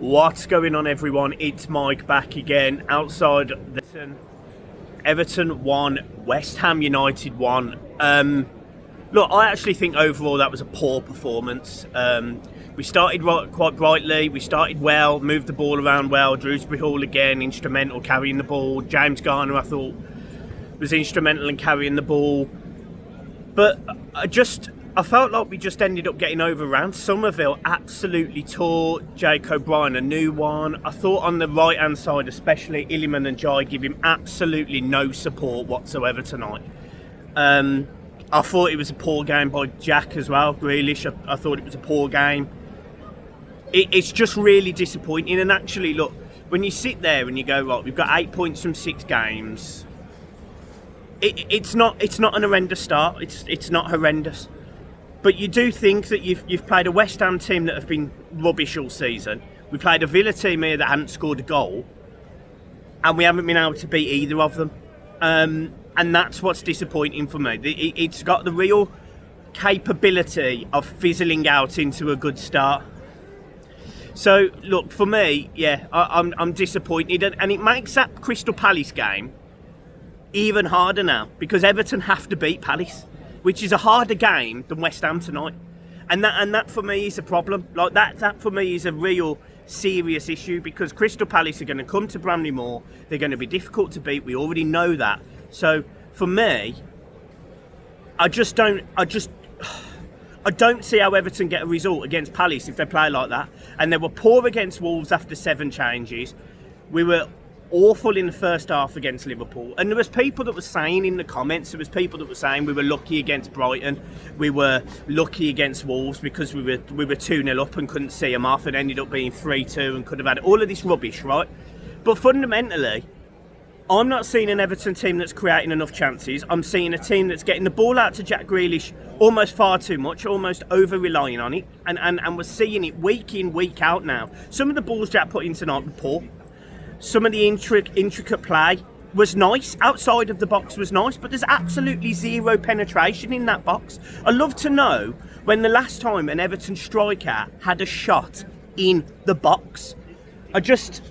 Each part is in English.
What's going on, everyone? It's Mike back again. Outside Everton 1, West Ham United 1. Look, I actually think overall that was a poor performance. We started quite brightly, we started well, moved the ball around well. Drewsbury Hall again, instrumental carrying the ball. James Garner, I thought, was instrumental in carrying the ball. But I felt like we just ended up getting overrun. Somerville absolutely tore Jake O'Brien a new one. I thought on the right hand side, especially Illiman and Jai, give him absolutely no support whatsoever tonight. I thought it was a poor game by Jack as well. Grealish, I thought it was a poor game. It's just really disappointing. And actually, look, when you sit there and you go, right, we've got 8 points from 6 games. It's not an horrendous start. It's not horrendous. But you do think that you've played a West Ham team that have been rubbish all season. We played a Villa team here that hadn't scored a goal, and we haven't been able to beat either of them. And that's what's disappointing for me. It's got the real capability of fizzling out into a good start. So look, for me, yeah, I'm disappointed, and it makes that Crystal Palace game even harder now, because Everton have to beat Palace, which is a harder game than West Ham tonight, and that for me is a problem. Like that for me is a real serious issue, because Crystal Palace are going to come to Bramley Moor. They're going to be difficult to beat. We already know that. So for me, I don't see how Everton get a result against Palace if they play like that. And they were poor against Wolves after 7 changes. We were awful in the first half against Liverpool, and there was people that were saying in the comments, we were lucky against Brighton, we were lucky against Wolves because we were 2-0 up and couldn't see them off, and ended up being 3-2 and could have had all of this rubbish, right? But fundamentally, I'm not seeing an Everton team that's creating enough chances. I'm seeing a team that's getting the ball out to Jack Grealish almost far too much, almost over-relying on it, and we're seeing it week in, week out now. Some of the balls Jack put in tonight were poor. Some of the intricate play was nice, outside of the box was nice, but there's absolutely zero penetration in that box. I'd love to know when the last time an Everton striker had a shot in the box. I just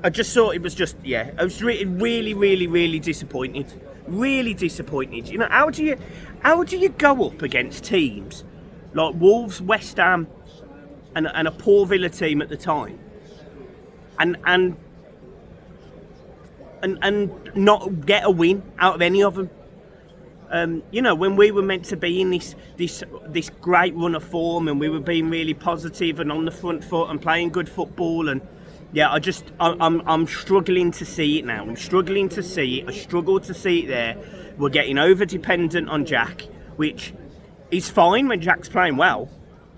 thought it was just, yeah, I was really disappointed. Really disappointed. You know, how do you go up against teams like Wolves, West Ham, and a poor Villa team at the time, and not get a win out of any of them? You know, when we were meant to be in this great run of form, and we were being really positive and on the front foot and playing good football, and yeah, I'm struggling to see it now. I'm struggling to see it. I struggle to see it there. We're getting over dependent on Jack, which is fine when Jack's playing well,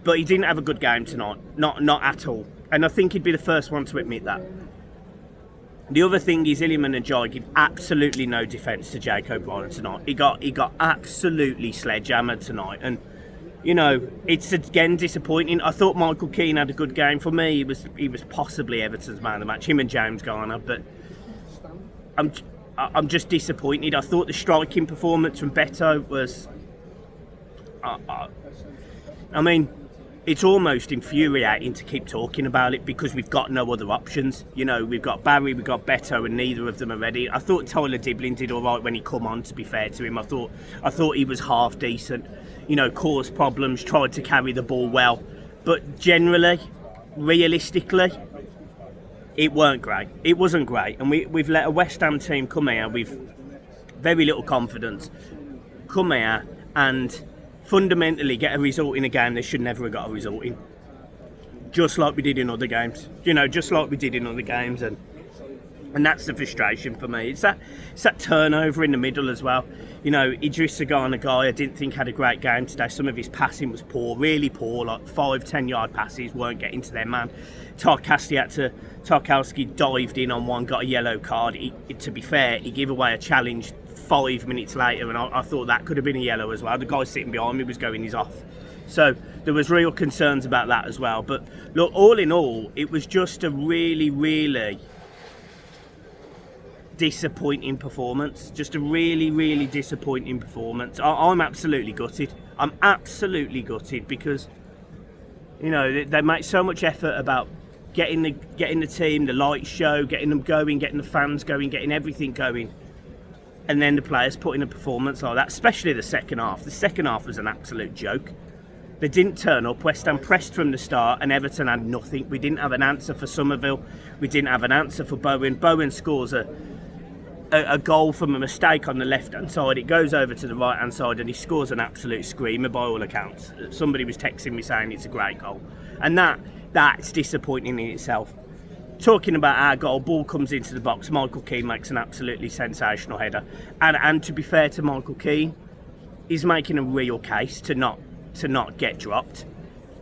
but he didn't have a good game tonight. Not at all. And I think he'd be the first one to admit that. The other thing is Illiman and Jai give absolutely no defence to Jake O'Brien tonight. He got absolutely sledgehammered tonight, and you know, it's again disappointing. I thought Michael Keane had a good game. For me, he was possibly Everton's man of the match, him and James Garner, but I'm just disappointed. I thought the striking performance from Beto was I mean, it's almost infuriating to keep talking about it, because we've got no other options. You know, we've got Barry, we've got Beto, and neither of them are ready. I thought Tyler Diblin did all right when he come on, to be fair to him. I thought he was half decent. You know, caused problems, tried to carry the ball well. But generally, realistically, it weren't great. It wasn't great. And we've let a West Ham team come here with very little confidence, come here and fundamentally get a result in a game they should never have got a result in. Just like we did in other games. You know, just like we did in other games. And that's the frustration for me. It's that turnover in the middle as well. You know, Idris Sagana guy, I didn't think had a great game today. Some of his passing was poor, really poor. Like 5-10 yard passes weren't getting to their man. Tarkowski dived in on one, got a yellow card. To be fair, he gave away a challenge 5 minutes later, and I thought that could have been a yellow as well. The guy sitting behind me was going his off. So there was real concerns about that as well. But look, all in all, it was just a really disappointing performance. Just a really disappointing performance. I'm absolutely gutted. I'm absolutely gutted, because, you know, they make so much effort about getting the team, the light show, getting them going, getting the fans going, getting everything going. And then the players put in a performance like that, especially the second half. The second half was an absolute joke. They didn't turn up. West Ham pressed from the start and Everton had nothing. We didn't have an answer for Somerville. We didn't have an answer for Bowen. Bowen scores a goal from a mistake on the left-hand side. It goes over to the right-hand side and he scores an absolute screamer by all accounts. Somebody was texting me saying it's a great goal. And that's disappointing in itself. Talking about our goal, ball comes into the box. Michael Keane makes an absolutely sensational header. And to be fair to Michael Keane, he's making a real case to not get dropped.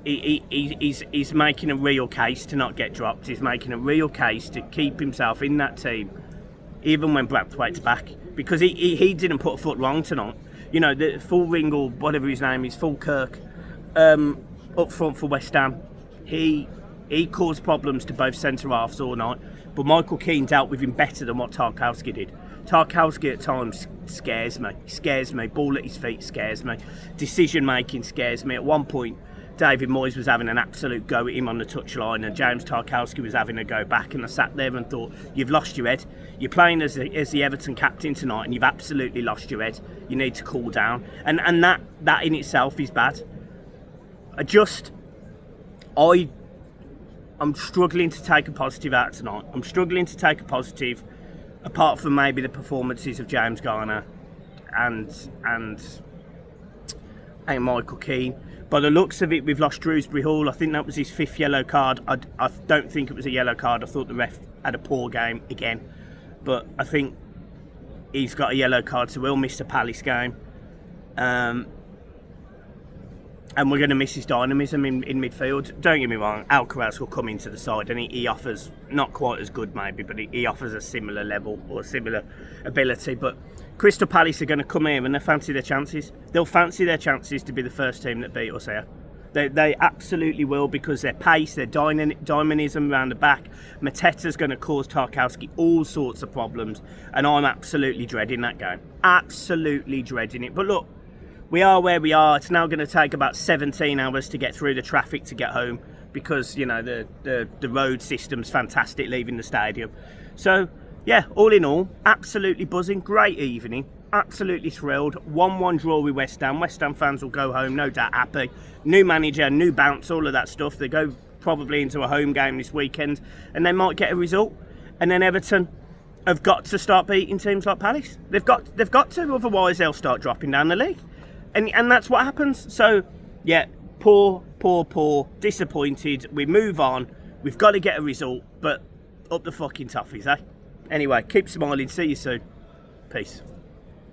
He's making a real case to not get dropped. He's making a real case to keep himself in that team, even when Braithwaite's back, because he didn't put a foot wrong tonight. You know, the full ring or whatever his name is, full Kirk, up front for West Ham. He caused problems to both centre halves all night, but Michael Keane dealt with him better than what Tarkowski did. Tarkowski at times scares me. Ball at his feet scares me. Decision making scares me. At one point, David Moyes was having an absolute go at him on the touchline, and James Tarkowski was having a go back. And I sat there and thought, you've lost your head. You're playing as the Everton captain tonight, and you've absolutely lost your head. You need to cool down. And that in itself is bad. I'm struggling to take a positive out tonight. I'm struggling to take a positive, apart from maybe the performances of James Garner and Michael Keane. By the looks of it, we've lost Shrewsbury Hall. I think that was his 5th yellow card. I don't think it was a yellow card. I thought the ref had a poor game again. But I think he's got a yellow card, so we'll miss the Palace game. And we're going to miss his dynamism in midfield. Don't get me wrong, Alcaraz will come into the side and he offers, not quite as good maybe, but he offers a similar level or a similar ability. But Crystal Palace are going to come here and they fancy their chances. They'll fancy their chances to be the first team that beat us here. They absolutely will, because their pace, their dynamism around the back. Mateta's going to cause Tarkowski all sorts of problems, and I'm absolutely dreading that game. Absolutely dreading it. But look, we are where we are. It's now going to take about 17 hours to get through the traffic to get home, because, you know, the road system's fantastic leaving the stadium. So, yeah, all in all, absolutely buzzing. Great evening. Absolutely thrilled. 1-1 draw with West Ham. West Ham fans will go home, no doubt happy. New manager, new bounce, all of that stuff. They go probably into a home game this weekend and they might get a result. And then Everton have got to start beating teams like Palace. They've got to, otherwise they'll start dropping down the league. And that's what happens. So, yeah, poor, disappointed. We move on. We've got to get a result, but up the fucking toffees, eh? Anyway, keep smiling. See you soon. Peace.